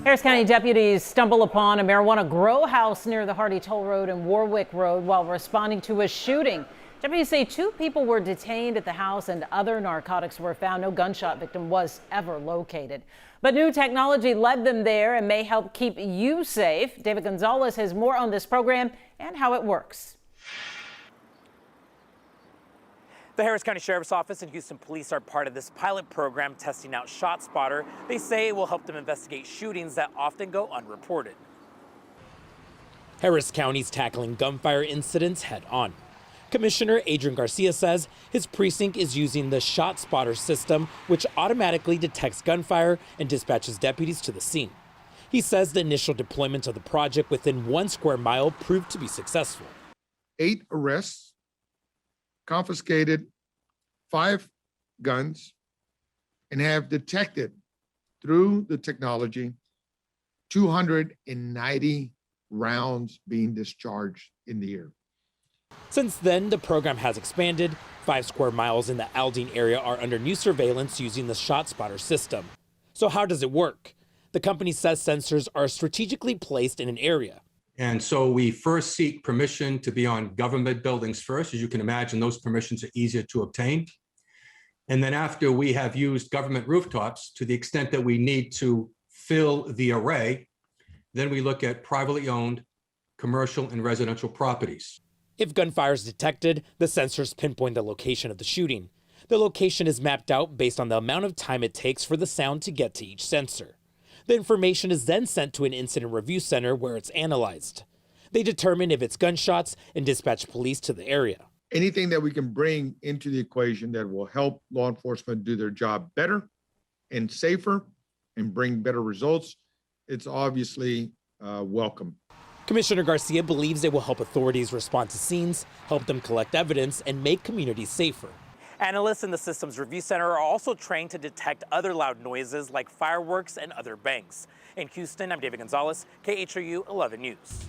Harris County deputies stumble upon a marijuana grow house near the Hardy Toll Road and Warwick Road while responding to a shooting. Deputies say 2 people were detained at the house and other narcotics were found. No gunshot victim was ever located. But new technology led them there and may help keep you safe. David Gonzalez has more on this program and how it works. The Harris County Sheriff's Office and Houston Police are part of this pilot program testing out ShotSpotter. They say it will help them investigate shootings that often go unreported. Harris County's tackling gunfire incidents head on. Commissioner Adrian Garcia says his precinct is using the ShotSpotter system, which automatically detects gunfire and dispatches deputies to the scene. He says the initial deployment of the project within 1 square mile proved to be successful. 8 arrests, confiscated 5 guns, and have detected through the technology 290 rounds being discharged in the air. Since then, the program has expanded. 5 square miles in the Aldine area are under new surveillance using the ShotSpotter system. So how does it work? The company says sensors are strategically placed in an area. And so we first seek permission to be on government buildings first. As you can imagine, those permissions are easier to obtain. And then after we have used government rooftops to the extent that we need to fill the array, then we look at privately owned commercial and residential properties. If gunfire is detected, the sensors pinpoint the location of the shooting. The location is mapped out based on the amount of time it takes for the sound to get to each sensor. The information is then sent to an incident review center where it's analyzed. They determine if it's gunshots and dispatch police to the area. Anything that we can bring into the equation that will help law enforcement do their job better and safer and bring better results, it's obviously welcome. Commissioner Garcia believes it will help authorities respond to scenes, help them collect evidence, and make communities safer. Analysts in the Systems Review Center are also trained to detect other loud noises like fireworks and other bangs. In Houston, I'm David Gonzalez, KHOU 11 News.